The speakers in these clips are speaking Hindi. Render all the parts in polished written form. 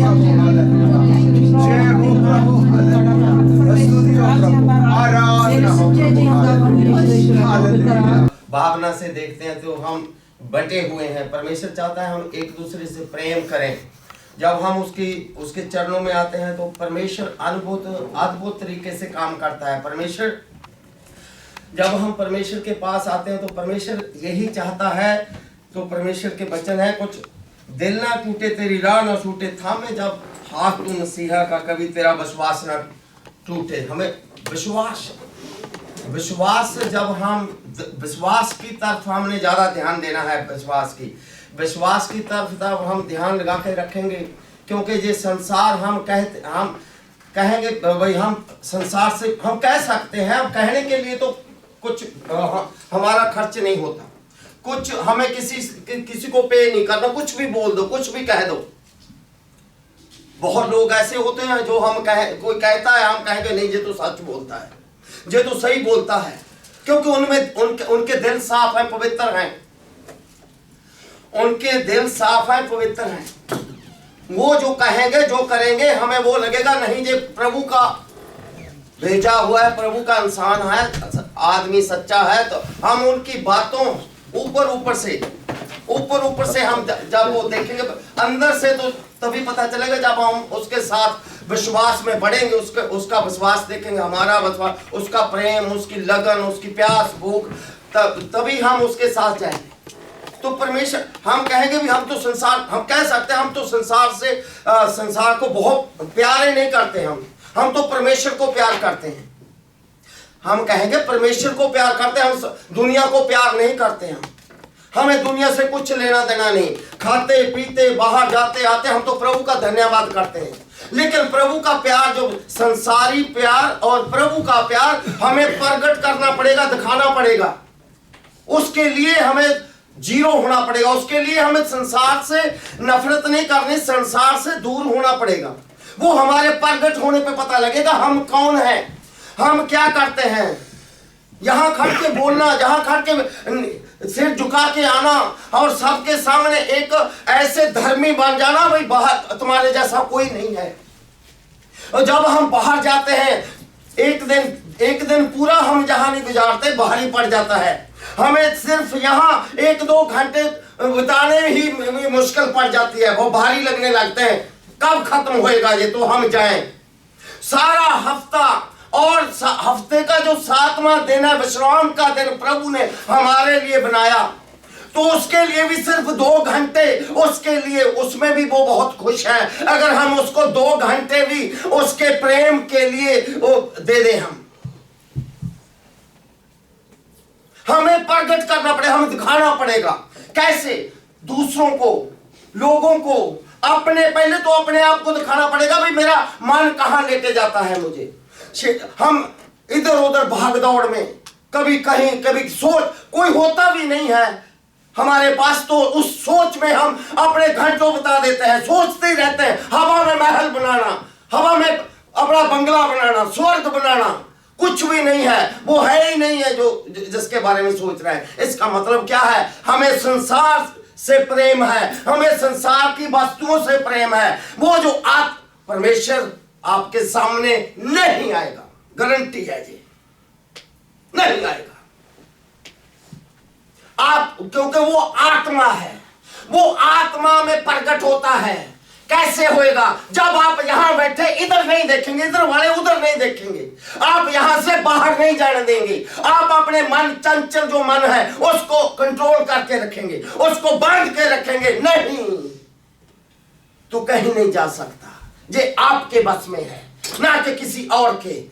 जय हो प्रभु, स्तुति हो प्रभु, आराधना हो प्रभु, हालेलुया। भावना से देखते हैं तो हम बटे हुए हैं। परमेश्वर चाहता है हम एक दूसरे से प्रेम करें। जब हम उसके चरणों में आते हैं तो परमेश्वर अद्भुत तरीके से काम करता है। परमेश्वर, जब हम परमेश्वर के पास आते हैं तो परमेश्वर यही चाहता है। तो परमेश्वर के वचन है, कुछ दिल ना टूटे तेरी राह ना टूटे, थामे जब हाथ तू मसीहा का, कभी तेरा विश्वास ना टूटे। हमें विश्वास जब हम विश्वास की तरफ हमने ज्यादा ध्यान देना है। विश्वास की तरफ तब हम ध्यान लगा के रखेंगे, क्योंकि ये संसार हम कहेंगे भाई, हम संसार से हम कह सकते हैं, हम कहने के लिए तो कुछ हमारा खर्च नहीं होता, कुछ हमें किसी को पे नहीं करना, कुछ भी बोल दो, कुछ भी कह दो। बहुत लोग ऐसे होते हैं जो कोई कहता है, हम कहेंगे नहीं ये तो सच बोलता है, ये तो सही बोलता है, क्योंकि उनके दिल साफ है, पवित्र हैं। उनके दिल साफ है, पवित्र हैं। वो जो कहेंगे, जो करेंगे, हमें वो लगेगा नहीं ये प्रभु का भेजा हुआ है, प्रभु का इंसान है, आदमी सच्चा है। तो हम उनकी बातों ऊपर ऊपर से हम जब वो देखेंगे अंदर से, तो तभी पता चलेगा जब हम उसके साथ विश्वास में बढ़ेंगे, उसका विश्वास देखेंगे, हमारा विश्वास, उसका प्रेम, उसकी लगन, उसकी प्यास, भूख, तभी हम उसके साथ जाएंगे। तो परमेश्वर, हम कहेंगे भी हम तो हम कह सकते हैं हम तो संसार को बहुत प्यारे नहीं करते, हम तो परमेश्वर को प्यार करते हैं। हम कहेंगे परमेश्वर को प्यार करते हैं, हम दुनिया को प्यार नहीं करते हैं। हमें दुनिया से कुछ लेना देना नहीं, खाते पीते बाहर जाते आते हम तो प्रभु का धन्यवाद करते हैं। लेकिन प्रभु का प्यार, जो संसारी प्यार और प्रभु का प्यार, हमें प्रकट करना पड़ेगा, दिखाना पड़ेगा। उसके लिए हमें जीरो होना पड़ेगा, उसके लिए हमें संसार से नफरत नहीं करनी, संसार से दूर होना पड़ेगा। वो हमारे प्रकट होने पे पता लगेगा हम कौन हैं, हम क्या करते हैं। यहाँ खड़ के बोलना, जहाँ खड़ के सिर झुका के आना और सबके सामने एक ऐसे धर्मी बन जाना, भाई बाहर तुम्हारे जैसा कोई नहीं है। और जब हम बाहर जाते हैं, एक दिन पूरा हम जहाँ नहीं गुजारते, बाहर ही पड़ जाता है। हमें सिर्फ यहाँ 1-2 घंटे बिताने ही मुश्किल पड़ जाती है, वो भारी लगने लगते हैं। कब खत्म होएगा ये, तो हम जाएं। सारा हफ्ता और हफ्ते का जो 7वां दिन है, विश्राम का दिन प्रभु ने हमारे लिए बनाया, तो उसके लिए भी सिर्फ 2 घंटे, उसके लिए, उसमें भी वो बहुत खुश है अगर हम उसको 2 घंटे भी उसके प्रेम के लिए वो दे दें। हमें प्रकट करना पड़ेगा, हमें दिखाना पड़ेगा। कैसे? दूसरों को, लोगों को, पहले तो अपने आप को दिखाना पड़ेगा, भाई मेरा मन कहाँ लेके जाता है मुझे। हम इधर उधर भाग दौड़ में, कभी कहीं, कभी सोच, कोई होता भी नहीं है हमारे पास, तो उस सोच में हम अपने घंटों बता देते हैं, सोचते ही रहते हैं। हवा में महल बनाना, हवा में अपना बंगला बनाना, स्वर्ग बनाना, कुछ भी नहीं है, वो है ही नहीं है जो जिसके बारे में सोच रहे हैं। इसका मतलब क्या है? हमें संसार से प्रेम है, हमें संसार की वस्तुओं से प्रेम है। वो जो परमेश्वर आपके सामने नहीं आएगा, गारंटी है जी, नहीं आएगा। क्योंकि वो आत्मा है, वो आत्मा में प्रकट होता है। कैसे होएगा? जब आप यहां बैठे इधर नहीं देखेंगे, इधर वाले उधर नहीं देखेंगे, आप यहां से बाहर नहीं जाने देंगे, आप अपने मन, चंचल जो मन है उसको कंट्रोल करके रखेंगे, उसको बांध के रखेंगे, नहीं तो कहीं नहीं जा सकता। ये आपके बस में है, ना कि किसी और के।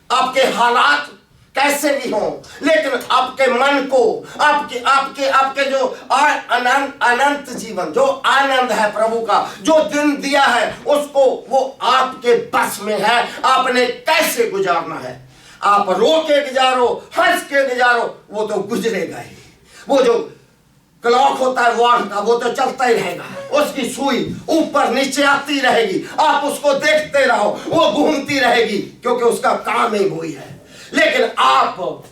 आपके हालात कैसे भी हों, लेकिन आपके मन को, आपके जो अनंत जीवन, जो आनंद है प्रभु का, जो दिन दिया है, उसको वो आपके बस में है। आपने कैसे गुजारना है, आप रो के गुजारो, हंस के गुजारो, वो तो गुजरेगा ही। वो जो क्लॉक होता है वार्ड का, वो तो चलता ही रहेगा, उसकी सुई ऊपर नीचे आती रहेगी, आप उसको देखते रहो, वो घूमती रहेगी, क्योंकि उसका काम ही वही है। लेकिन आप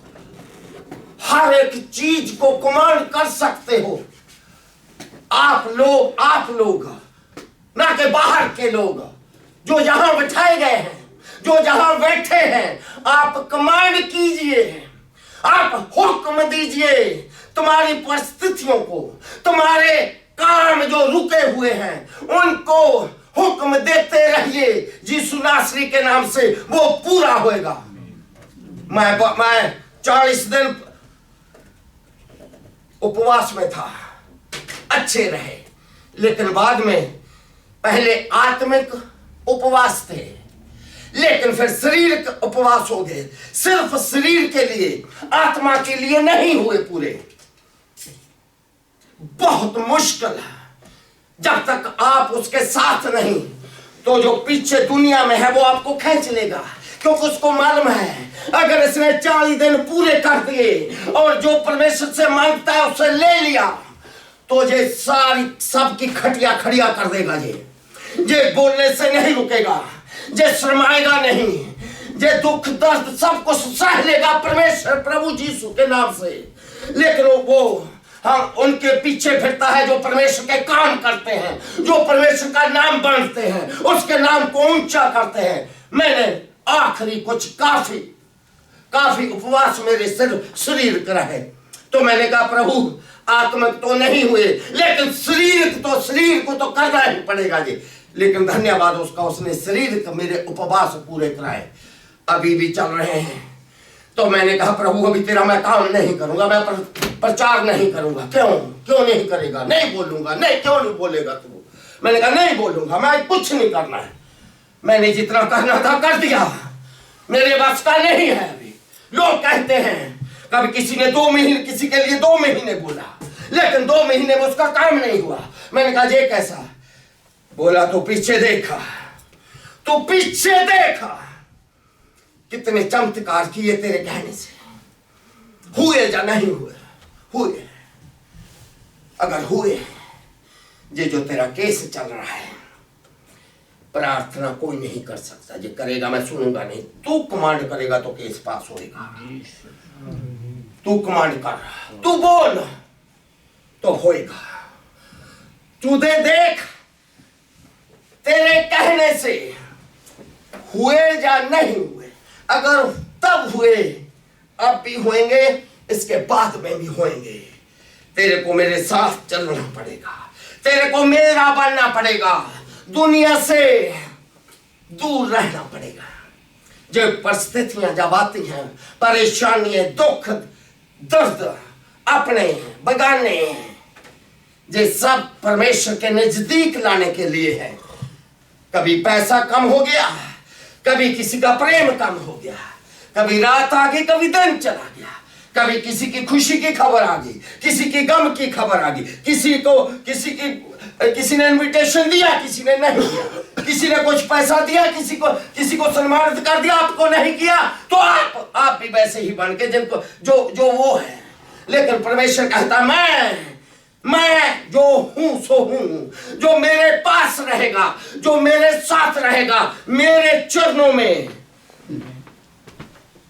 हर एक चीज को कमांड कर सकते हो। आप लोग ना कि बाहर के लोग जो यहां बिठाए गए हैं, जो जहां बैठे हैं। आप कमांड कीजिए, आप हुक्म दीजिए तुम्हारी परिस्थितियों को, तुम्हारे काम जो रुके हुए हैं उनको हुक्म देते रहिए। यीशु नासरी के नाम से वो पूरा होएगा। मैं 40 दिन उपवास में था, अच्छे रहे, लेकिन बाद में पहले आत्मिक उपवास थे, लेकिन फिर शरीर का उपवास हो गए। सिर्फ शरीर के लिए, आत्मा के लिए नहीं हुए पूरे। बहुत मुश्किल है जब तक आप उसके साथ नहीं, तो जो पीछे दुनिया में है वो आपको खींच लेगा, क्योंकि उसको मालूम है अगर इसने 40 दिन पूरे कर दिए और जो परमेश्वर से मांगता है उससे ले लिया, तो ये सारी सबकी खटिया खड़िया कर देगा। ये बोलने से नहीं रुकेगा, ये शर्माएगा नहीं, ये दुख दर्द सब कुछ सह लेगा परमेश्वर प्रभु यीशु के नाम से। लेकिन वो हम उनके पीछे फिरता है जो परमेश्वर के काम करते हैं, जो परमेश्वर का नाम बांटते हैं, उसके नाम को ऊंचा करते हैं। मैंने आखिरी कुछ काफी उपवास मेरे शरीर का रहे, तो मैंने कहा प्रभु आत्मिक तो नहीं हुए, लेकिन शरीर को तो करना ही पड़ेगा जी। लेकिन धन्यवाद उसका, उसने शरीर का मेरे उपवास पूरे कराए, अभी भी चल रहे हैं। तो मैंने कहा प्रभु अभी तेरा मैं काम नहीं करूंगा, मैं प्रचार नहीं करूंगा। क्यों नहीं करेगा? नहीं बोलूंगा। नहीं, क्यों नहीं बोलेगा तू? मैंने कहा नहीं बोलूंगा, मैं कुछ नहीं करना है। मैंने जितना करना था कर दिया, मेरे बस का नहीं है अभी। लोग कहते हैं कभी किसी ने 2 महीने, किसी के लिए 2 महीने बोला, लेकिन 2 महीने में उसका काम नहीं हुआ। मैंने कहा ये कैसा? बोला तो पीछे देखा, तो पीछे देखा कितने चमत्कार किए तेरे कहने से। हुए या नहीं हुए? हुए। अगर हुए, ये जो तेरा केस चल रहा है, प्रार्थना कोई नहीं कर सकता। ये करेगा मैं सुनूंगा नहीं, तू कमांड करेगा तो केस पास होएगा। तू कमांड कर, तू बोल तो होएगा। तू दे देख तेरे कहने से हुए या नहीं हुए। अगर तब हुए, अब भी होंगे, इसके बाद में भी होंगे। तेरे को मेरे साथ चलना पड़ेगा, तेरे को मेरा बनना पड़ेगा, दुनिया से दूर रहना पड़ेगा। जो परिस्थितियां जब आती हैं, परेशानियां, दुख दर्द, अपने बगाने, ये सब परमेश्वर के नजदीक लाने के लिए है। कभी पैसा कम हो गया, कभी किसी का प्रेम कम हो गया, कभी रात आ गई, कभी दिन चला गया, कभी किसी की खुशी की खबर आ गई, किसी की गम की खबर आ गई, किसी ने इनविटेशन दिया, किसी ने नहीं दिया, किसी ने कुछ पैसा दिया, किसी को सम्मानित कर दिया, आपको नहीं किया, तो आप भी वैसे ही बन के जिनको जो वो है। लेकिन परमेश्वर कहता मैं जो हूं सो हूं, जो मेरे पास रहेगा, जो मेरे साथ रहेगा, मेरे चरणों में,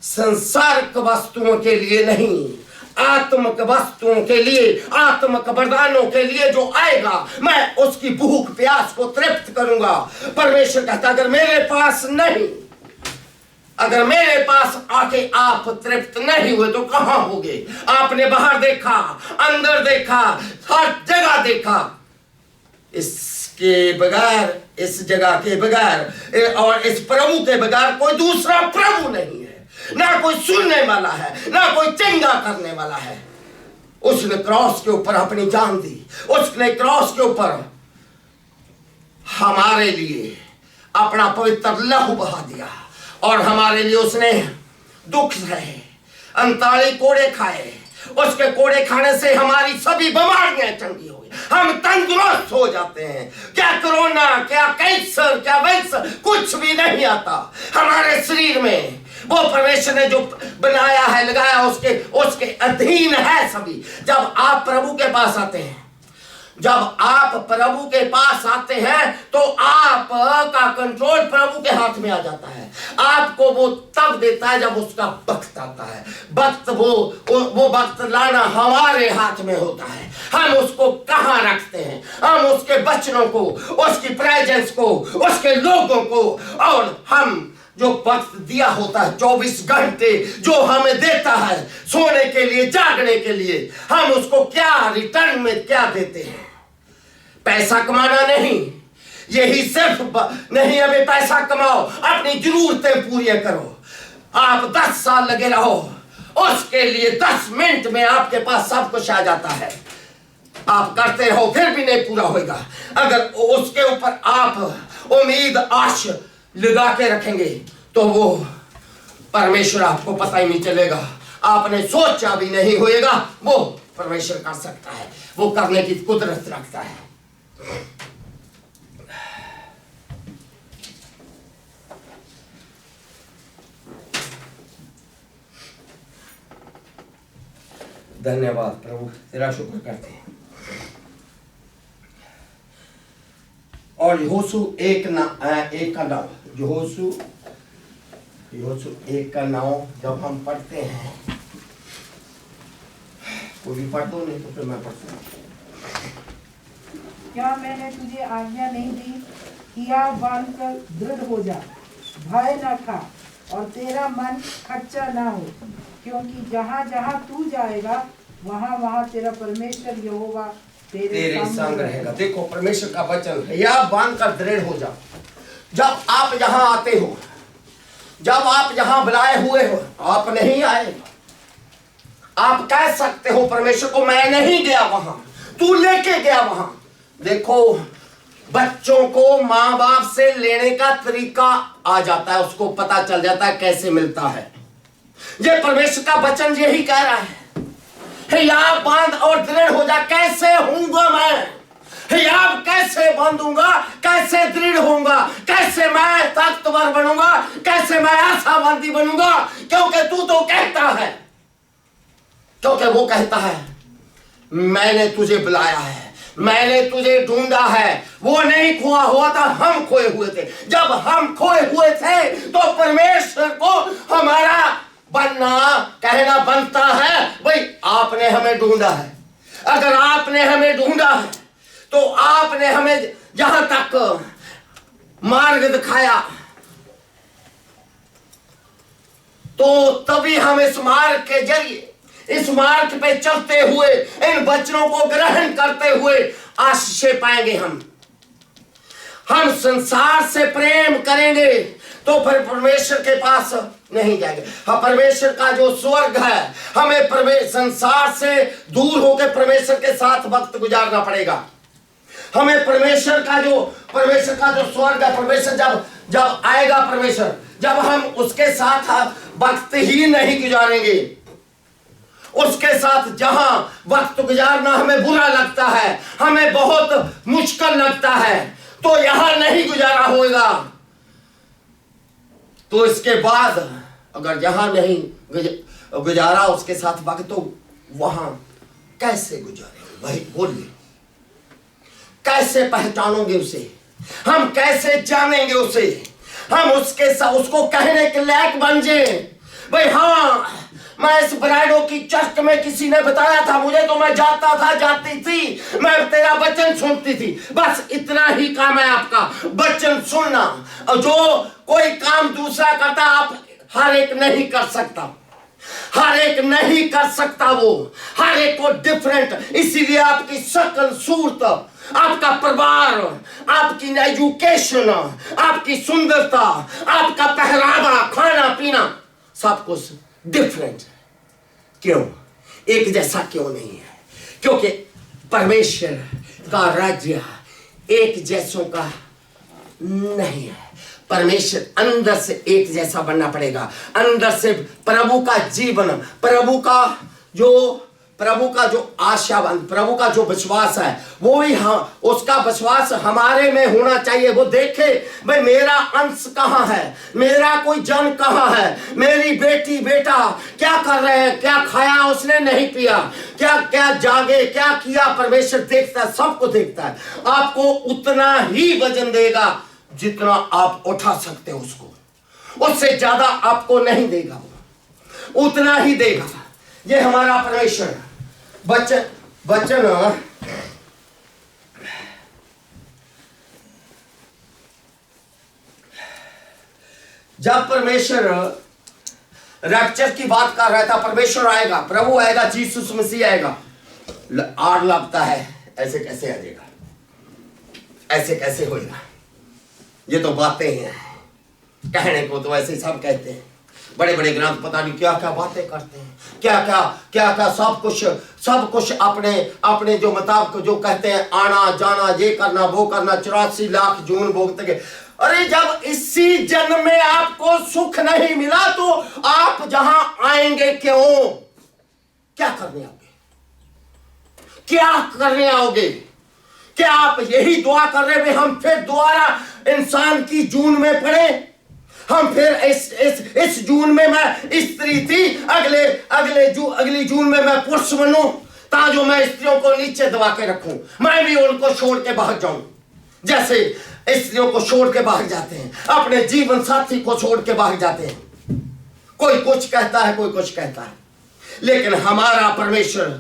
संसारिक वस्तुओं के लिए नहीं, आत्मिक वस्तुओं के लिए, आत्मिक वरदानों के लिए जो आएगा, मैं उसकी भूख प्यास को तृप्त करूंगा। परमेश्वर कहता अगर मेरे पास नहीं, अगर मेरे पास आके आप तृप्त नहीं हुए तो कहां होगे? आपने बाहर देखा, अंदर देखा, हर जगह देखा। इसके बगैर, इस जगह के बगैर और इस प्रभु के बगैर कोई दूसरा प्रभु नहीं है। ना कोई सुनने वाला है, ना कोई चंगा करने वाला है। उसने क्रॉस के ऊपर अपनी जान दी, उसने क्रॉस के ऊपर हमारे लिए अपना पवित्र लहू बहा दिया, और हमारे लिए उसने दुख सहे, अंताड़ी कोड़े खाए। उसके कोड़े खाने से हमारी सभी बीमारियां चंगी हो गई, हम तंदुरुस्त हो जाते हैं। क्या कोरोना, क्या कैंसर, क्या वैंसर, कुछ भी नहीं आता हमारे शरीर में। वो परमेश्वर ने जो बनाया है, लगाया, उसके अधीन है सभी। जब आप प्रभु के पास आते हैं, जब आप प्रभु के पास आते हैं, तो आपका कंट्रोल प्रभु के हाथ में आ जाता है। आपको वो तब देता है जब उसका वक्त वक्त आता है। वक्त वो वक्त लाना हमारे हाथ में होता है। हम उसको कहाँ रखते हैं, हम उसके वचनों को, उसकी प्रेजेंस को, उसके लोगों को, और हम जो वक्त दिया होता है 24 घंटे जो हमें देता है सोने के लिए, जागने के लिए, हम उसको क्या रिटर्न में क्या देते हैं? पैसा कमाना नहीं, यही सिर्फ नहीं, अभी पैसा कमाओ, अपनी जरूरतें पूरी करो। आप 10 साल लगे रहो, उसके लिए 10 मिनट में आपके पास सब कुछ आ जाता है। आप करते रहो फिर भी नहीं पूरा होगा। अगर उसके ऊपर आप उम्मीद आश लगा के रखेंगे तो वो परमेश्वर आपको पता ही नहीं चलेगा, आपने सोचा भी नहीं होएगा। वो परमेश्वर कर सकता है, वो करने की कुदरत रखता है। धन्यवाद प्रभु, तेरा शुक्र करते हैं। और यहोशू 1:9, यहोशू 1:9 जब हम पढ़ते हैं, वो भी पढ़ दो, नहीं तो फिर मैं पढ़ता हूँ। क्या मैंने तुझे आज्ञा नहीं दी, हिया बांध कर दृढ़ हो जा, भय न खा और तेरा मन खच्चा ना हो, क्योंकि जहाँ जहाँ तू जाएगा वहाँ वहाँ तेरा परमेश्वर यहोवा तेरे संग रहेगा। देखो परमेश्वर का वचन है, या बांध कर दृढ़ हो जाओ। जब आप यहाँ आते हो, जब आप यहाँ बुलाए हुए हो, आप नहीं आए, आप कह सकते हो परमेश्वर को मैं नहीं गया वहां, तू लेके गया वहां। देखो बच्चों को माँ बाप से लेने का तरीका आ जाता है, उसको पता चल जाता है कैसे मिलता है। ये परमेश्वर का वचन यही कह रहा है, हियाव बांध और दृढ़ हो जा। कैसे होऊंगा मैं? हियाव कैसे बांधूंगा, कैसे दृढ़ होऊंगा, कैसे मैं ताकतवर बनूंगा, कैसे मैं आशावादी बनूंगा? क्योंकि तू तो कहता है, क्योंकि वो कहता है मैंने तुझे बुलाया है, मैंने तुझे ढूंढा है। वो नहीं खोया हुआ था, हम खोए हुए थे। जब हम खोए हुए थे तो परमेश्वर को हमारा बनना कहना बनता है, भाई आपने हमें ढूंढा है। अगर आपने हमें ढूंढा है तो आपने हमें जहां तक मार्ग दिखाया, तो तभी हम इस मार्ग के जरिए, इस मार्ग पे चलते हुए, इन वचनों को ग्रहण करते हुए आशीष पाएंगे। हम संसार से प्रेम करेंगे तो फिर परमेश्वर के पास नहीं जाएंगे। हम परमेश्वर का जो स्वर्ग है, हमें संसार से दूर होकर परमेश्वर के साथ वक्त गुजारना पड़ेगा। हमें परमेश्वर का जो स्वर्ग है, परमेश्वर जब आएगा, परमेश्वर जब हम उसके साथ वक्त ही नहीं गुजारेंगे, उसके साथ जहां वक्त गुजारना हमें बुरा लगता है, हमें बहुत मुश्किल लगता है, तो यहां नहीं गुजारा होगा। तो इसके बाद अगर यहां नहीं गुजारा उसके साथ वक्त, तो वहां कैसे गुजारेंगे? वही बोलिए, कैसे पहचानोगे उसे? हम कैसे जानेंगे उसे? हम उसके साथ उसको कहने के लायक बन जाए, भाई हाँ मैं इस ब्राइडो की चर्च में किसी ने बताया था मुझे, तो मैं जाता था, जाती थी, मैं तेरा वचन सुनती थी। बस इतना ही काम है आपका, वचन सुनना। और जो कोई काम दूसरा करता, आप हर एक नहीं कर सकता, हर एक नहीं कर सकता, वो हर एक को डिफरेंट। इसीलिए आपकी शक्ल सूरत, आपका परिवार, आपकी एजुकेशन, आपकी सुंदरता, आपका पहरावा, खाना पीना, सब कुछ डिफरेंट। क्यों? एक जैसा क्यों नहीं है? क्योंकि परमेश्वर का राज्य एक जैसों का नहीं है। परमेश्वर अंदर से एक जैसा बनना पड़ेगा। अंदर से प्रभु का जीवन, प्रभु का जो आशावान, प्रभु का जो विश्वास है, वो ही उसका विश्वास हमारे में होना चाहिए। वो देखे भाई मेरा अंश कहाँ है, मेरा कोई जन कहाँ है, मेरी बेटी बेटा क्या कर रहे हैं, क्या खाया उसने नहीं पिया, क्या क्या जागे, क्या किया। परमेश्वर देखता है, सबको देखता है। आपको उतना ही वजन देगा जितना आप उठा सकते हो, उसको उससे ज्यादा आपको नहीं देगा। उतना ही देगा। ये हमारा परमेश्वर। वचन जब परमेश्वर रैप्चर की बात कर रहा था, परमेश्वर आएगा, प्रभु आएगा, यीशु मसीह आएगा, आग लगता है ऐसे कैसे आ जाएगा, ऐसे कैसे होएगा। ये तो बातें हैं, कहने को तो ऐसे सब कहते हैं। बड़े बड़े ग्रंथ पता नहीं क्या क्या बातें करते हैं, क्या सब कुछ अपने जो मुताबिक जो कहते हैं, आना जाना, ये करना वो करना, 84 लाख जून भोगते गए। अरे जब इसी जन्म में आपको सुख नहीं मिला तो आप जहां आएंगे क्यों? क्या करने आओगे? क्या करने आओगे? क्या आप यही दुआ कर रहे हैं हम फिर दोबारा इंसान की जून में पड़े? हम फिर इस जून में मैं स्त्री थी, अगली जून में मैं पुरुष बनूं, ताकि मैं स्त्रियों को नीचे दबा के रखूं, मैं भी उनको छोड़ के भाग जाऊं, जैसे स्त्रियों को छोड़ के भाग जाते हैं, अपने जीवन साथी को छोड़ के भाग जाते हैं। कोई कुछ कहता है, कोई कुछ कहता है, लेकिन हमारा परमेश्वर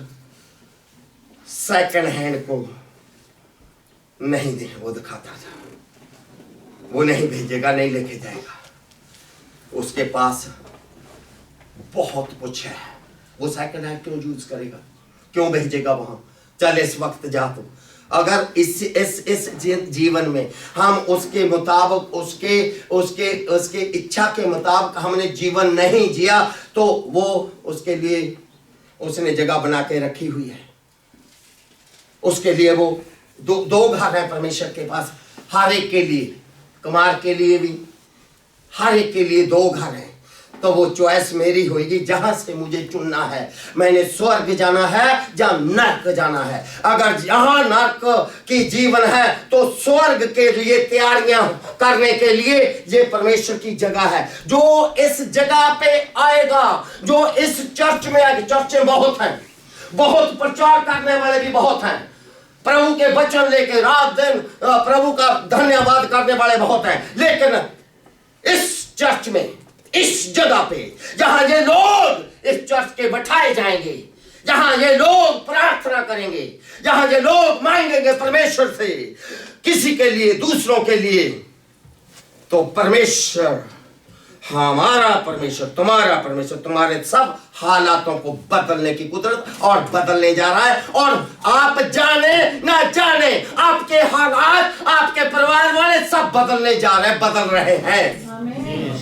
सेकंड हैंड को नहीं दे, वो दिखाता था, वो नहीं भेजेगा, नहीं लेके जाएगा। उसके पास बहुत कुछ है, वो सेकंड हैंड क्यों यूज करेगा, क्यों भेजेगा वहां? चल इस वक्त जा तू। अगर इस जीवन में हम उसके मुताबिक उसके इच्छा के मुताबिक हमने जीवन नहीं जिया तो वो उसके लिए उसने जगह बना के रखी हुई है। उसके लिए वो दो घर है परमेश्वर के पास, हर एक के लिए, कुमार के लिए भी, हर एक के लिए 2 घर हैं। तो वो चॉइस मेरी होगी, जहां से मुझे चुनना है। मैंने स्वर्ग जाना है या नरक जाना है। अगर जहां नरक की जीवन है तो स्वर्ग के लिए तैयारियां करने के लिए ये परमेश्वर की जगह है। जो इस जगह पे आएगा, जो इस चर्च में आएगा, चर्च में बहुत हैं, बहुत प्रचार करने वाले भी बहुत हैं, प्रभु के वचन लेके रात दिन प्रभु का धन्यवाद करने वाले बहुत हैं, लेकिन इस चर्च में, इस जगह पे जहां ये लोग इस चर्च के बैठाए जाएंगे, जहां ये लोग प्रार्थना करेंगे, जहां ये लोग मांगेंगे परमेश्वर से किसी के लिए, दूसरों के लिए, तो परमेश्वर, हमारा परमेश्वर, तुम्हारा परमेश्वर तुम्हारे सब हालातों को बदलने की कुदरत और बदलने जा रहा है। और आप जाने ना जाने आपके हालात, आपके परिवार वाले सब बदलने जा रहे हैं, बदल रहे हैं।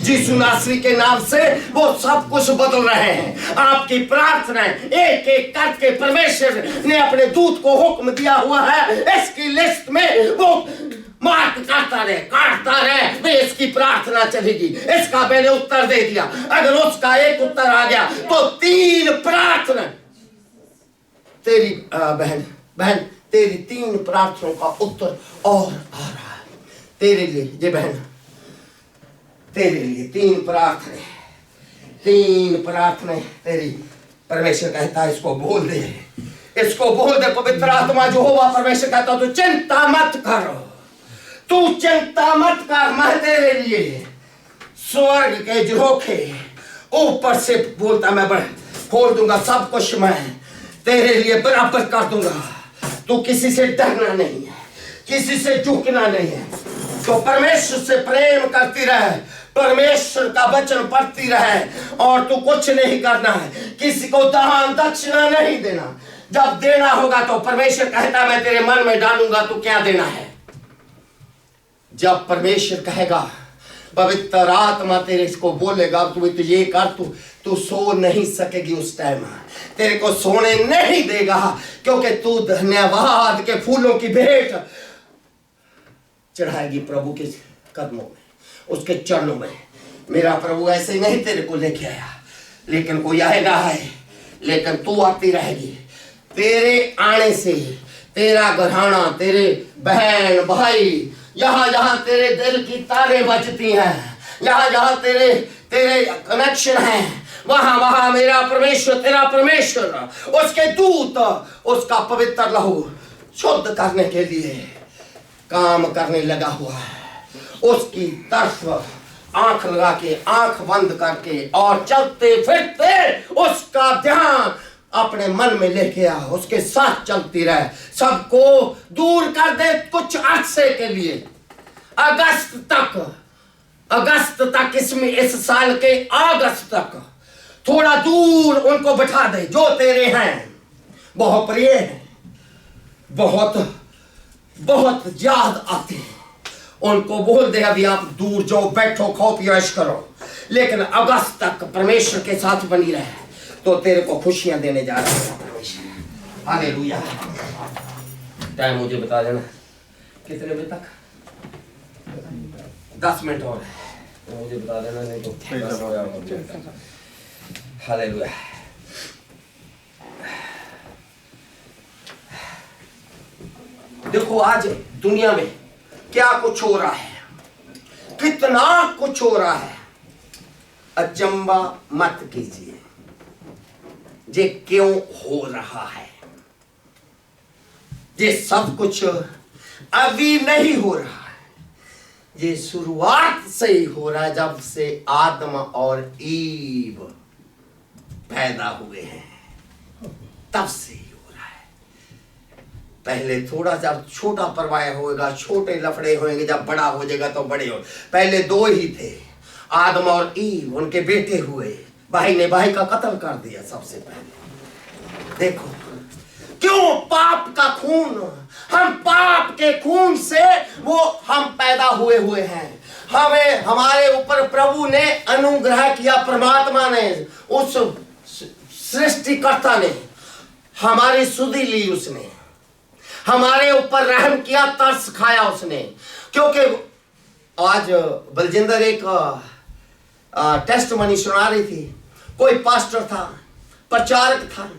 यीशु नासरी के नाम से वो सब कुछ बदल रहे हैं। आपकी प्रार्थना एक एक करके परमेश्वर ने अपने दूत को हुक्म दिया हुआ है, इसकी लिस्ट में वो मार्क काटता रहे, वे इसकी प्रार्थना चलेगी। इसका मैंने उत्तर दे दिया, अगर उसका एक उत्तर आ गया तो 3 प्रार्थना तेरी बहन तेरी 3 प्रार्थनाओं का उत्तर और आ रहा है तेरे लिए। ये बहन तेरे लिए 3 प्रार्थना तेरी, परमेश्वर कहता है इसको बोल दे, इसको बोल दे। पवित्र आत्मा जो होगा परमेश्वर कहता है तू चिंता मत करो, तू चिंता मत कर, मैं तेरे लिए स्वर्ग के झरोखे ऊपर से बोलता मैं खोल दूंगा, सब कुछ मैं तेरे लिए बराबर कर दूंगा। तू किसी से डरना नहीं है, किसी से झुकना नहीं है। तो परमेश्वर से प्रेम करती रहे, परमेश्वर का वचन पढ़ती रहे, और तू कुछ नहीं करना है, किसी को दान दक्षिणा नहीं देना। जब देना होगा तो परमेश्वर कहता मैं तेरे मन में डालूंगा तू क्या देना है। जब परमेश्वर कहेगा, पवित्र आत्मा तेरे को बोलेगा तू तो ये कर, तू सो नहीं सकेगी, उस टाइम तेरे को सोने नहीं देगा, क्योंकि तू धन्यवाद के फूलों की भेंट चढ़ाएगी प्रभु के कदमों में, उसके चरणों में। मेरा प्रभु ऐसे ही नहीं तेरे को लेके आया, लेकिन कोई आएगा है, लेकिन तू आती रहेगी। तेरे आने से तेरा घराना, तेरे बहन भाई, जहां जहां तेरे दिल की तारें बजती हैं, जहां जहां तेरे कनेक्शन हैं, वहां वहां मेरा परमेश्वर, तेरा परमेश्वर, उसके दूत उसका पवित्र लहू शुद्ध करने के लिए काम करने लगा हुआ है। उसकी तरफ आंख लगा के, आंख बंद करके और चलते फिरते उसका ध्यान अपने मन में लेके आ, उसके साथ चलती रहे, सबको दूर कर दे कुछ अरसे के लिए। अगस्त तक इसमें, इस साल के अगस्त तक थोड़ा दूर उनको बैठा दे। जो तेरे हैं, बहुत प्रिय हैं, बहुत बहुत याद आते हैं, उनको बोल दे अभी आप दूर जाओ, बैठो, खाओ पियो, ऐश करो, लेकिन अगस्त तक परमेश्वर के साथ बनी रहे तो तेरे को खुशियां देने जा रहा है परमेश्वर। हालेलुया। टाइम मुझे बता देना कितने बजे तक? 10 मिनट और है, मुझे बता देना, नहीं तो हालेलुया। देखो आज दुनिया में क्या कुछ हो रहा है, कितना कुछ हो रहा है। अचंबा मत कीजिए, ये क्यों हो रहा है? ये सब कुछ अभी नहीं हो रहा है, ये शुरुआत से ही हो रहा है। जब से आदम और ईव पैदा हुए हैं तब से ही हो रहा है। पहले थोड़ा जब छोटा परवाह होगा, छोटे लफड़े होंगे, जब बड़ा हो जाएगा तो बड़े हो। पहले 2 ही थे, आदम और ईव, उनके बेटे हुए, भाई ने भाई का कत्ल कर दिया सबसे पहले। देखो क्यों? पाप का खून, हम पाप के खून से वो हम पैदा हुए हैं। हमें, हमारे ऊपर प्रभु ने अनुग्रह किया, परमात्मा ने, उस सृष्टिकर्ता ने हमारी सुधि ली, उसने हमारे ऊपर रहम किया, तरस खाया उसने। क्योंकि आज बलजिंदर एक टेस्ट मनी सुना रही थी, कोई पास्टर था, प्रचारक था,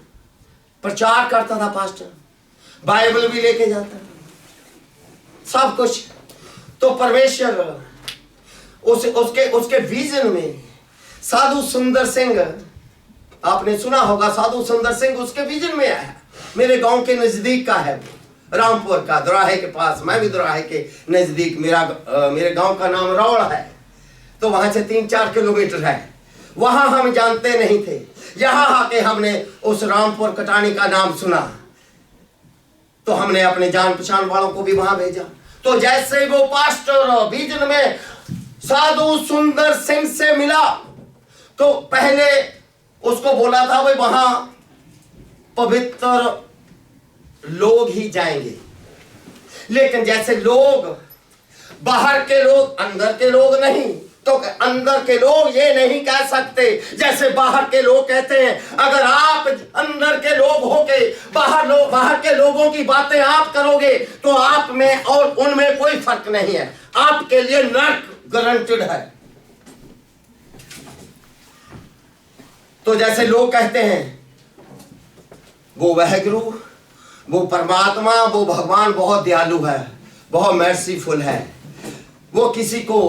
प्रचार करता था पास्टर, बाइबल भी लेके जाता, सब कुछ। तो परमेश्वर उसके विजन में साधु सुंदर सिंह, आपने सुना होगा, साधु सुंदर सिंह उसके विजन में आया। मेरे गांव के नजदीक का है, रामपुर का, दोराहे के पास। मैं भी दोराहे के नजदीक, मेरे गांव का नाम रौड़ है, तो वहां से 3-4 किलोमीटर है। वहां हम जानते नहीं थे, यहां आके हमने उस रामपुर कटानी का नाम सुना, तो हमने अपने जान पहचान वालों को भी वहां भेजा। तो जैसे वो पास्टर विजन में साधु सुंदर सिंह से मिला, तो पहले उसको बोला था भाई वहां पवित्र लोग ही जाएंगे, लेकिन जैसे लोग, बाहर के लोग, अंदर के लोग नहीं, तो अंदर के लोग ये नहीं कह सकते जैसे बाहर के लोग कहते हैं। अगर आप अंदर के लोग होके बाहर के लोगों की बातें आप करोगे तो आप में और उनमें कोई फर्क नहीं है, आपके लिए नरक गारंटेड है। तो जैसे लोग कहते हैं वो वाहिगुरु, वो परमात्मा, वो भगवान बहुत दयालु है, बहुत मर्सीफुल है, वो किसी को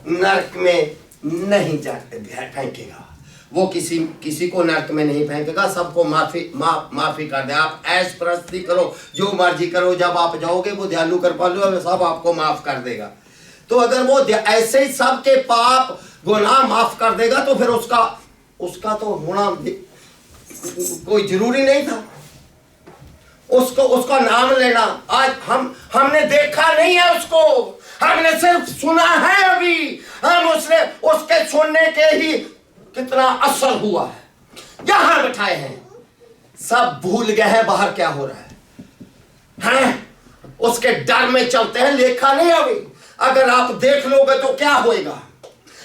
नरक में नहीं फेंकेगा, वो किसी को नरक में नहीं फेंकेगा, सबको माफी कर दे। आप ऐश प्रस्ती करो, जो मर्जी करो, जब आप जाओगे वो दयालु कृपालु है, सब आपको माफ कर देगा। तो अगर वो ऐसे ही सबके पाप गुनाह माफ कर देगा तो फिर उसका तो होना कोई जरूरी नहीं था, उसका नाम लेना। आज हमने देखा नहीं है उसको, हमने सिर्फ सुना है। अभी हम उसके सुनने के ही कितना असर हुआ है, यहां बैठाए हैं, सब भूल गए हैं बाहर क्या हो रहा है, उसके डर में चलते हैं, लेखा नहीं अभी। अगर आप देख लोगे तो क्या होएगा,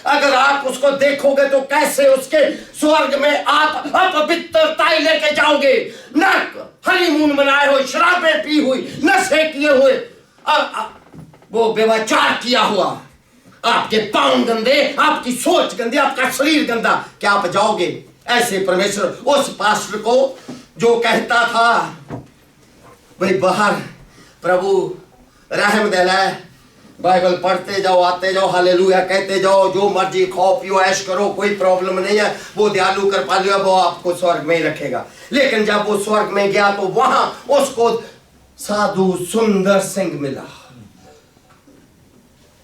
अगर आप उसको देखोगे तो कैसे उसके स्वर्ग में आप अपवित्रताई लेके जाओगे। नरक, हनीमून मनाए हुए, शराबें पी हुई, नशे किए हुए, वो व्यभिचार किया हुआ, आपके पांव गंदे, आपकी सोच गंदी, आपका शरीर गंदा, क्या आप जाओगे? ऐसे परमेश्वर उस पास्टर को जो कहता था भाई बाहर प्रभु रहम दिलाए, बाइबल पढ़ते जाओ, आते जाओ, हालेलुया कहते जाओ, जो मर्जी खाओ पियो ऐश करो, कोई प्रॉब्लम नहीं है, वो दयालु कृपालु है, वो आपको स्वर्ग में ही रखेगा। लेकिन जब वो स्वर्ग में गया तो वहां उसको साधु सुंदर सिंह मिला,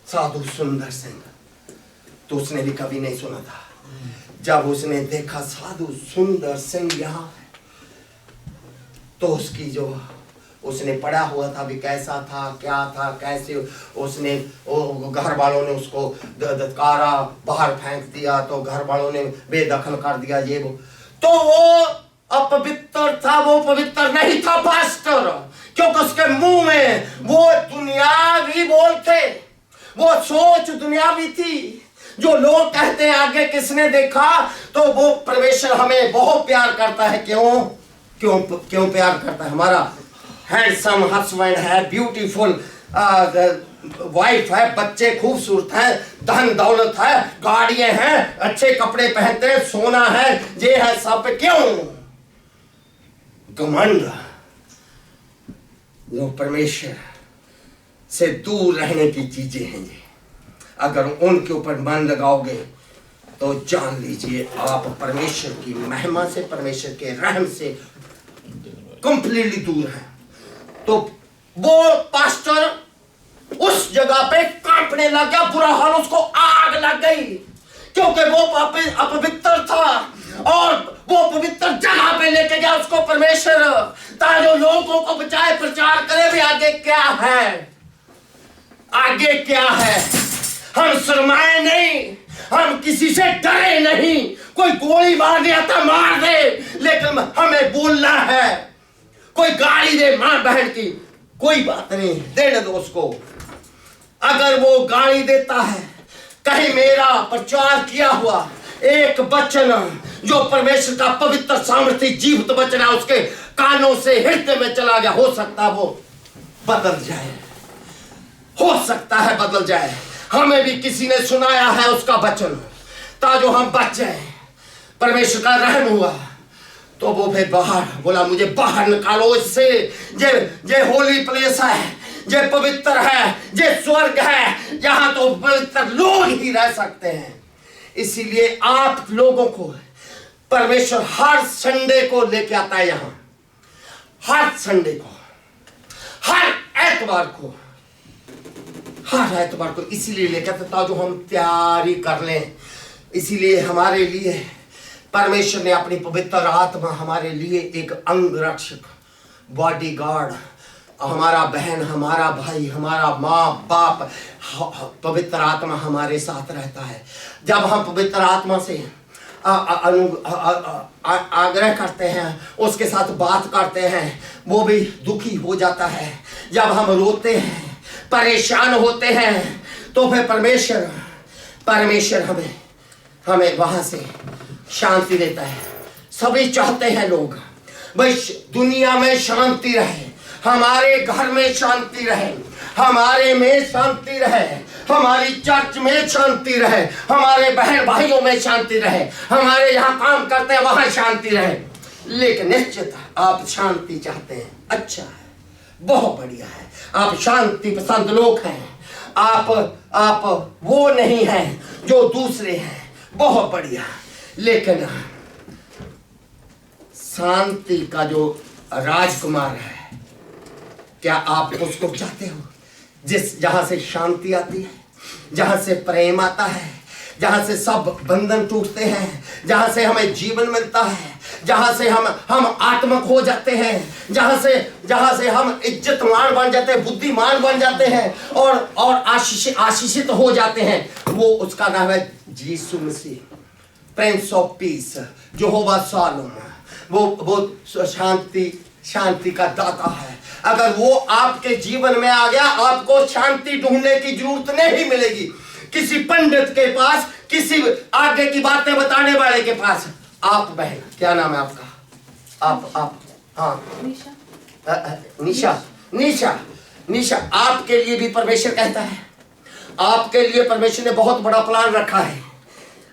साधु सुंदर सिंह। तो उसने भी कभी नहीं सुना था। जब उसने देखा साधु सुंदर सिंह यहाँ है, तो उसकी जो उसने पढ़ा हुआ था भी कैसा था, क्या था, कैसे उसने घर वालों ने उसको धत्कारा, बाहर फेंक दिया, तो घर वालों ने बेदखल कर दिया ये वो, तो वो अपवित्र था, वो पवित्र नहीं था पास्टर, क्योंकि उसके मुंह में वो दुनियावी बोल थे, वो सोच दुनियावी थी। जो लोग कहते हैं आगे किसने देखा, तो वो परमेश्वर हमें बहुत प्यार करता है। क्यों क्यों क्यों प्यार करता है? हमारा हैंडसम हस्बैंड है, ब्यूटीफुल वाइफ है, बच्चे खूबसूरत है, धन दौलत है, गाड़ियां हैं, अच्छे कपड़े पहनते हैं, सोना है, ये है सब। क्यों? घमंड जो परमेश्वर से दूर रहने की चीजें हैं ये, अगर उनके ऊपर मन लगाओगे तो जान लीजिए आप परमेश्वर की महिमा से, परमेश्वर के रहम से कंप्लीटली दूर हैं। तो वो पास्टर उस जगह पे कांपने लग गया, बुरा हाल, उसको आग लग गई, क्योंकि वो अपवित्र था और वो पवित्र जगह पे लेके गया उसको परमेश्वर, ताकि लोगों को बचाए, प्रचार करे भी आगे क्या है, आगे क्या है। हम शर्माए नहीं, हम किसी से डरे नहीं, कोई गोली मार दिया था मार दे, लेकिन हमें बोलना है। कोई गाली दे मां बहन की, कोई बात नहीं, देने दो उसको। अगर वो गाली देता है, कहीं मेरा प्रचार किया हुआ एक वचन जो परमेश्वर का पवित्र सामर्थ्य जीवित वचन है उसके कानों से हृदय में चला गया, हो सकता है वो बदल जाए, हो सकता है बदल जाए। हमें भी किसी ने सुनाया है उसका वचन, ताकि हम बच जाए। परमेश्वर का रहम हुआ तो वो फिर बाहर बोला, मुझे बाहर निकालो इससे, ये होली प्लेस है, ये पवित्र है, ये स्वर्ग है, जहां तो पवित्र लोग ही रह सकते हैं। इसीलिए आप लोगों को परमेश्वर हर संडे को लेके आता है यहां, हर संडे को, हर एतवार को, हर एतवार को इसीलिए लेके आता ताकि हम तैयारी कर लें। इसीलिए हमारे लिए परमेश्वर ने अपनी पवित्र आत्मा हमारे लिए एक अंग रक्षक, बॉडी गार्ड, हमारा बहन, हमारा भाई, हमारा माँ बाप, पवित्र आत्मा हमारे साथ रहता है। जब हम पवित्र आत्मा से आग्रह करते हैं, उसके साथ बात करते हैं, वो भी दुखी हो जाता है। जब हम रोते हैं, परेशान होते हैं, तो फिर परमेश्वर हमें वहां से शांति देता है। सभी चाहते हैं लोग भाई दुनिया में शांति रहे, हमारे घर में शांति रहे, हमारे में शांति रहे, हमारी चर्च में शांति रहे, हमारे बहन भाइयों में शांति रहे, हमारे यहाँ काम करते हैं वहां शांति रहे। लेकिन निश्चित आप शांति चाहते हैं, अच्छा है, बहुत बढ़िया है, आप शांति पसंद लोग हैं, आप वो नहीं हैं जो दूसरे हैं, बहुत बढ़िया। लेकिन शांति का जो राजकुमार है, क्या आप उसको चाहते हो? जहां से शांति आती है, जहां से प्रेम आता है, जहां से सब बंधन टूटते हैं, जहां से हमें जीवन मिलता है, जहां से हम आत्मक हो जाते हैं, जहां से हम इज्जतमान बन जाते हैं, बुद्धिमान बन जाते हैं और आशीषित हो जाते हैं, वो उसका नाम है Yeshu Masih, prince of peace, यहोवा शालोम। वो शांति का दाता है। अगर वो आपके जीवन में आ गया, आपको शांति ढूंढने की जरूरत नहीं मिलेगी किसी पंडित के पास, किसी आगे की बातें बताने वाले के पास। आप बहन, क्या नाम है आपका? आप हाँ, निशा, आपके लिए भी परमेश्वर कहता है, आपके लिए परमेश्वर ने बहुत बड़ा प्लान रखा है,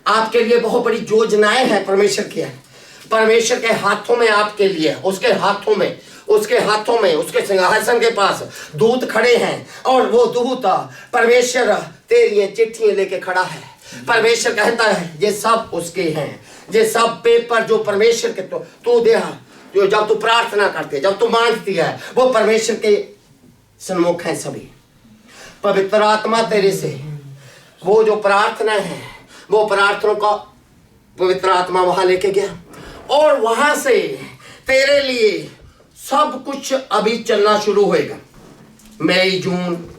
आपके लिए बहुत बड़ी योजनाएं हैं परमेश्वर की। परमेश्वर के हाथों में आपके लिए, उसके हाथों में उसके सिंहासन के पास दूत खड़े हैं, और वो दूत परमेश्वर तेरी चिट्ठियां लेके खड़ा है। परमेश्वर कहता है ये सब उसके हैं, ये सब पेपर जो परमेश्वर के तू दे, जो जब तू प्रार्थना करती, जब तू मांगती है, वो परमेश्वर के सन्मुख है। सभी पवित्र आत्मा तेरे से वो जो प्रार्थना है वो प्रार्थना का पवित्र आत्मा वहां लेके गया और वहां से तेरे लिए सब कुछ अभी चलना शुरू होएगा। मई जून,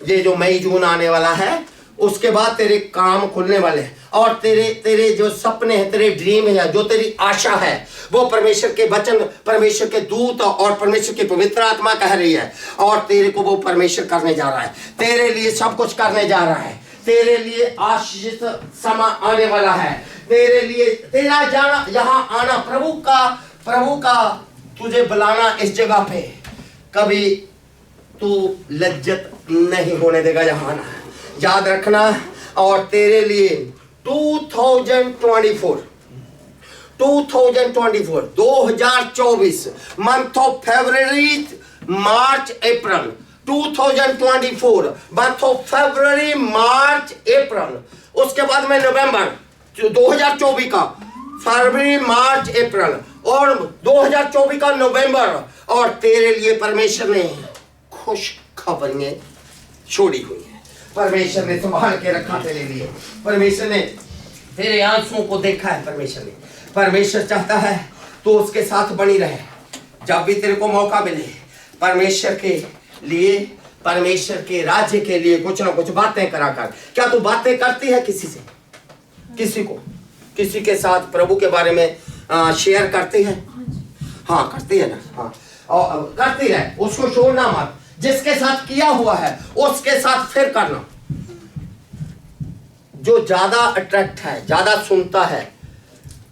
ये जो मई जून आने वाला है, उसके बाद तेरे काम खुलने वाले हैं और तेरे जो सपने हैं, तेरे ड्रीम है, जो तेरी आशा है, वो परमेश्वर के वचन, परमेश्वर के दूत और परमेश्वर की पवित्र आत्मा कह रही है और तेरे को वो परमेश्वर करने जा रहा है। तेरे लिए सब कुछ करने जा रहा है। तेरे लिए आशीषित समय आने वाला है। तेरे लिए तेरा जाना, यहाँ आना, प्रभु का तुझे बुलाना इस जगह पे कभी तू लज्जत नहीं होने देगा यहाँ आना, याद रखना। और तेरे लिए 2024 month of February, March, April, 2024 month of February, March, April, उसके बाद में नवंबर 2024 का फरवरी, मार्च, अप्रैल और 2024 का नवंबर, और तेरे लिए परमेश्वर ने खुश खबरें छोड़ी हुई है। परमेश्वर ने संभाल के रखा तेरे लिए। परमेश्वर ने तेरे आंसुओं को देखा है। परमेश्वर चाहता है तो उसके साथ बनी रहे। जब भी तेरे को मौका मिले, परमेश्वर के लिए, परमेश्वर के राज्य के लिए कुछ ना कुछ बातें करा कर। क्या तू बातें करती है किसी से, किसी के साथ प्रभु के बारे में शेयर करती है? हाँ, करती है ना। हाँ, और करती रहे, उसको छोड़ना मत। जिसके साथ किया हुआ है उसके साथ फिर करना। जो ज्यादा अट्रैक्ट है, ज्यादा सुनता है,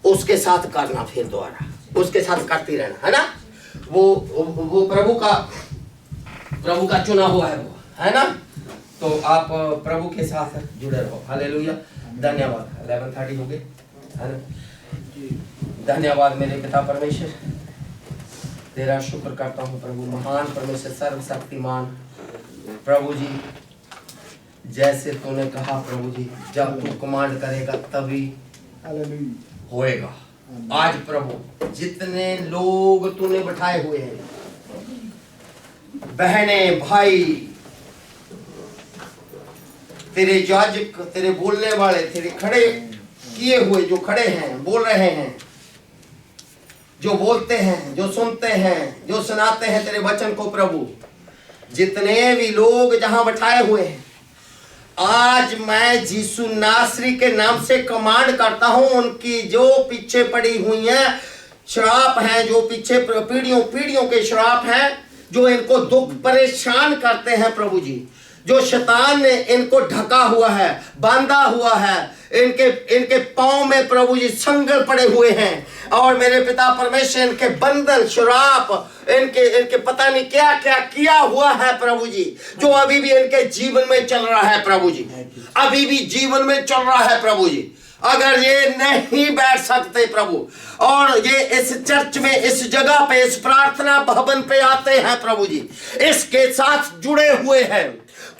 उसके साथ करना, फिर दोबारा उसके साथ करती रहना, है ना। वो प्रभु का चुना हुआ है, वो है ना। तो आप प्रभु के साथ जुड़े रहो। हालेलुया, धन्यवाद। 11:30 हो गए, है ना। धन्यवाद मेरे पिता परमेश्वर, तेरा शुक्र करता हूँ प्रभु, महान परमेश्वर, सर्वशक्तिमान प्रभु जी। जैसे तूने कहा प्रभु जी, जब तू कमांड करेगा तभी होएगा। आज प्रभु जितने लोग तूने बैठाए हुए हैं, बहने भाई, तेरे याजक, तेरे बोलने वाले, तेरे खड़े किए हुए जो खड़े हैं, बोल रहे हैं, जो बोलते हैं, जो सुनते हैं, जो सुनाते हैं तेरे वचन को प्रभु, जितने भी लोग जहां बैठाए हुए हैं, आज मैं यीशु नासरी के नाम से कमांड करता हूं, उनकी जो पीछे पड़ी हुई हैं श्राप हैं, जो पीछे पीढ़ियों के श्राप हैं, जो इनको दुख परेशान करते हैं प्रभु जी, जो शैतान ने इनको ढका हुआ है, बांधा हुआ है, इनके पांव में प्रभु जी संगल पड़े हुए हैं, और मेरे पिता परमेश्वर इनके बंधन, श्राप, इनके पता नहीं क्या क्या किया हुआ है प्रभु जी, जो अभी भी इनके जीवन में चल रहा है प्रभु जी, अभी भी जीवन में चल रहा है प्रभु जी। अगर ये नहीं बैठ सकते प्रभु, और ये इस चर्च में, इस जगह पे, इस प्रार्थना भवन पे आते हैं प्रभु जी, इसके साथ जुड़े हुए हैं,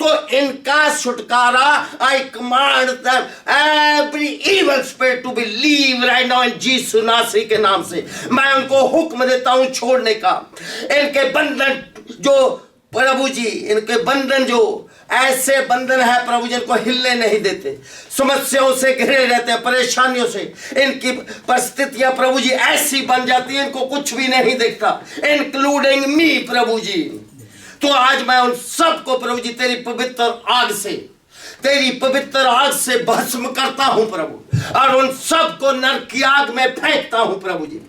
तो इनका छुटकारा, I command them every evil spirit to be leave right now in Yeshu Nasari के नाम से। मैं उनको हुक्म देता हूं छोड़ने का। इनके बंधन जो प्रभु जी, इनके बंधन जो ऐसे बंधन है प्रभु जी, इनको हिलने नहीं देते, समस्याओं से घिरे रहते हैं, परेशानियों से इनकी परिस्थितियां प्रभु जी ऐसी बन जाती है, इनको कुछ भी नहीं दिखता, इंक्लूडिंग मी प्रभु जी। तो आज मैं उन सबको प्रभु जी तेरी पवित्र आग से भस्म करता हूं प्रभु, और उन सबको नरक की आग में फेंकता हूं प्रभु जी।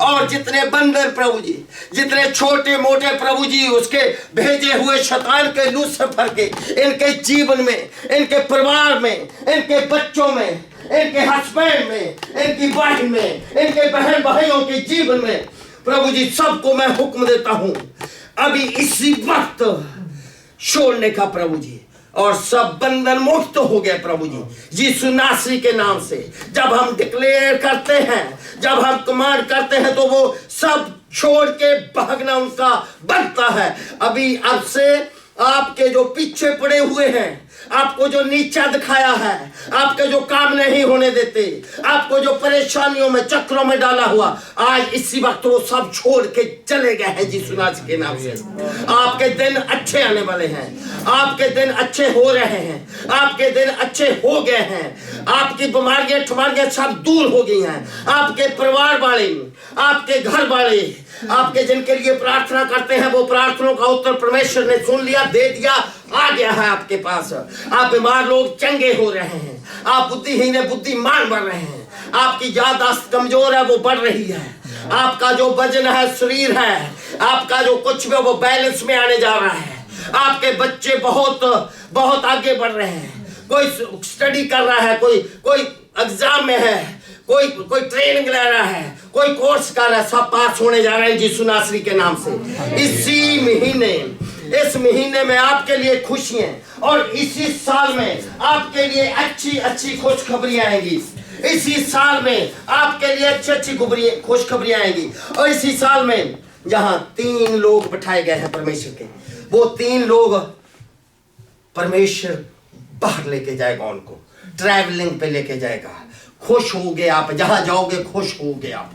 और जितने बंधन प्रभु जी, जितने छोटे मोटे प्रभु जी, उसके भेजे हुए शैतान के, लूसीफर के, इनके जीवन में, इनके परिवार में, इनके बच्चों में, इनके हस्बैंड में, इनकी वाइफ में, इनके बहन भाइयों के जीवन में प्रभु जी, सबको मैं हुक्म देता हूं अभी इसी वक्त छोड़ने का प्रभु जी, और सब बंधन मुक्त हो गए प्रभु जी, यीशु नासरी के नाम से। जब हम डिक्लेयर करते हैं, जब हम कमांड करते हैं, तो वो सब छोड़ के भागना उनका बनता है। अभी अब से आपके जो पीछे पड़े हुए हैं, आपको जो नीचा दिखाया है, आपके जो काम नहीं होने देते, आपको जो परेशानियों में चक्रों में डाला हुआ, आज इसी वक्त वो सब छोड़ के चले गए हैं यीशु मसीह के नाम से। आपके दिन अच्छे आने वाले हैं, आपके दिन अच्छे हो रहे हैं, आपके दिन अच्छे हो गए हैं। आपकी बीमारियां ठमारियां सब दूर हो गई हैं। आपके परिवार वाले, आपके घर वाले, आपके जिनके लिए प्रार्थना करते हैं, वो प्रार्थनाओं का उत्तर परमेश्वर ने सुन लिया, दे दिया, आ गया है आपके पास। आप बीमार लोग चंगे हो रहे हैं, आप बुद्धिहीन बुद्धिमान बन रहे हैं, आपकी याददाश्त कमजोर है वो बढ़ रही है, आपका जो वजन है, शरीर है, आपका जो कुछ भी वो बैलेंस में आने जा रहा है। आपके बच्चे बहुत बहुत आगे बढ़ रहे हैं। कोई स्टडी कर रहा है, कोई एग्जाम में है, कोई ट्रेनिंग ले रहा है, कोई कोर्स कर रहा है, सब पास होने जा रहे हैं यीशु नासरी के नाम से। इस महीने में आपके लिए खुशियां और इसी साल में आपके लिए अच्छी अच्छी खुशखबरियां आएंगी। इसी साल में आपके लिए अच्छी अच्छी खुशखबरियां आएंगी। और इसी साल में जहां 3 लोग बिठाए गए हैं परमेश्वर के, वो 3 लोग परमेश्वर बाहर लेके जाएगा, उनको ट्रैवलिंग पे लेके जाएगा। खुश होगे आप, जहां जाओगे खुश होगे आप,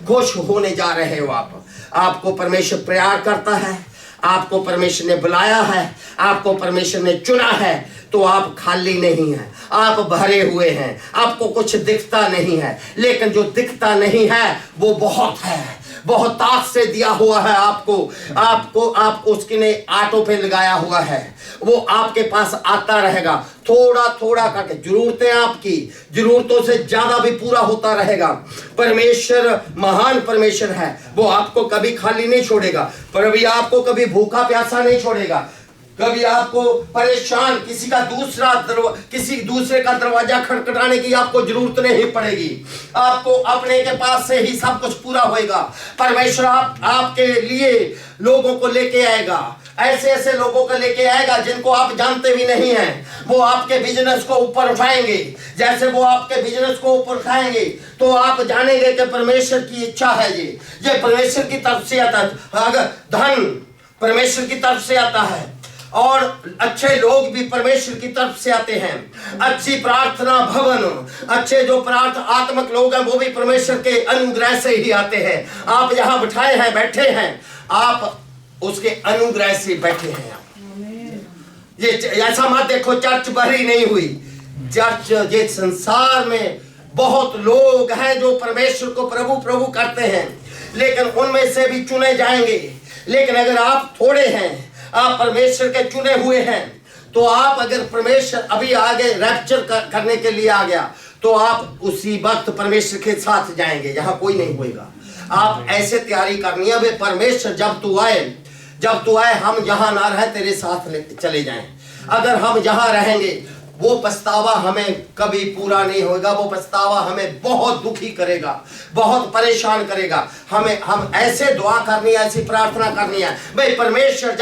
खुश होने जा रहे हो आप। आपको परमेश्वर प्यार करता है, आपको परमेश्वर ने बुलाया है, आपको परमेश्वर ने चुना है, तो आप खाली नहीं हैं, आप भरे हुए हैं। आपको कुछ दिखता नहीं है, लेकिन जो दिखता नहीं है वो बहुत है, बहुत ताक से दिया हुआ है आपको उसके ने आटो पे लगाया हुआ है, वो आपके पास आता रहेगा थोड़ा थोड़ा करके। जरूरतें आपकी जरूरतों से ज्यादा भी पूरा होता रहेगा। परमेश्वर महान परमेश्वर है, वो आपको कभी खाली नहीं छोड़ेगा, पर अभी आपको कभी भूखा प्यासा नहीं छोड़ेगा, कभी आपको परेशान किसी दूसरे का दरवाजा खटखटाने की आपको जरूरत नहीं पड़ेगी। आपको अपने के पास से ही सब कुछ पूरा होएगा। परमेश्वर आपके लिए लोगों को लेके आएगा, ऐसे ऐसे लोगों को लेके आएगा जिनको आप जानते भी नहीं हैं। वो आपके बिजनेस को ऊपर उठाएंगे। जैसे वो आपके बिजनेस को ऊपर उठाएंगे तो आप जानेंगे कि परमेश्वर की इच्छा है, ये परमेश्वर की तरफ से आता है। अगर धन परमेश्वर की तरफ से आता है और अच्छे लोग भी परमेश्वर की तरफ से आते हैं। अच्छी प्रार्थना भवन, अच्छे जो आत्मिक लोग हैं वो भी परमेश्वर के अनुग्रह से ही आते हैं। आप यहाँ बिठाए हैं, बैठे हैं, आप उसके अनुग्रह से बैठे हैं। ये ऐसा मत देखो चर्च भरी नहीं हुई। चर्च ये संसार में बहुत लोग हैं जो परमेश्वर को प्रभु प्रभु करते हैं, लेकिन उनमें से भी चुने जाएंगे। लेकिन अगर आप थोड़े हैं, आप परमेश्वर के चुने हुए हैं, तो आप अगर परमेश्वर अभी आगे रैप्चर करने के लिए आ गया तो आप उसी वक्त परमेश्वर के साथ जाएंगे जहां कोई नहीं होएगा। आप ऐसे तैयारी करनी है, वे परमेश्वर जब तू आए हम जहां ना रहे तेरे साथ चले जाएं। अगर हम जहां रहेंगे वो पछतावा हमें कभी पूरा नहीं होगा। वो पछतावा हमें बहुत दुखी करेगा, बहुत परेशान करेगा। हम ऐसे दुआ करनी है, ऐसी प्रार्थना करनी है, भाई परमेश्वर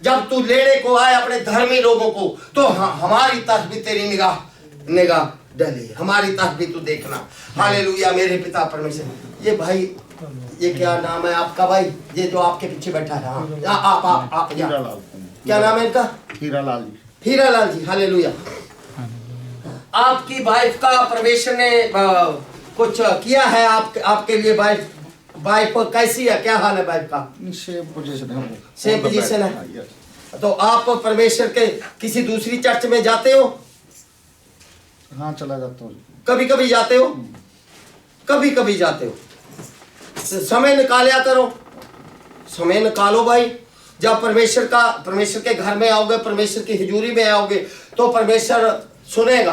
जब तू लेने को आए अपने धर्मी लोगों को, तो हमारी तरफ भी तेरी निगाह डली, हमारी तरफ भी तू देखना। हालेलुया मेरे पिता परमेश्वर। ये भाई, ये क्या नाम है आपका भाई, ये जो आपके पीछे बैठा है? आप क्या नाम है इनका? हीरालाल जी। हीरालाल जी, हालेलुया। आपकी वाइफ का परमेश्वर ने कुछ किया है आपके लिए? वाइफ कैसी है, क्या हाल है वाइफ का? सेम पोजीशन है। तो आप परमेश्वर के किसी दूसरी चर्च में जाते हो? हाँ, चला जाता हूँ। कभी कभी जाते हो? कभी कभी जाते हो? समय निकाला करो, समय निकालो भाई। जब परमेश्वर के घर में आओगे, परमेश्वर की हुजूरी में आओगे, तो परमेश्वर सुनेगा,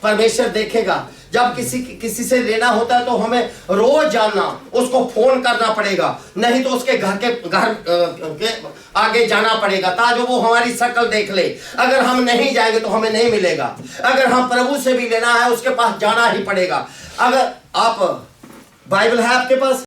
परमेश्वर देखेगा। जब किसी से लेना होता है तो हमें रोज जानना, उसको फोन करना पड़ेगा, नहीं तो उसके घर के आगे जाना पड़ेगा ताकि वो हमारी शक्ल देख ले। अगर हम नहीं जाएंगे तो हमें नहीं मिलेगा। अगर हम प्रभु से भी लेना है उसके पास जाना ही पड़ेगा। अगर आप बाइबल है आपके पास?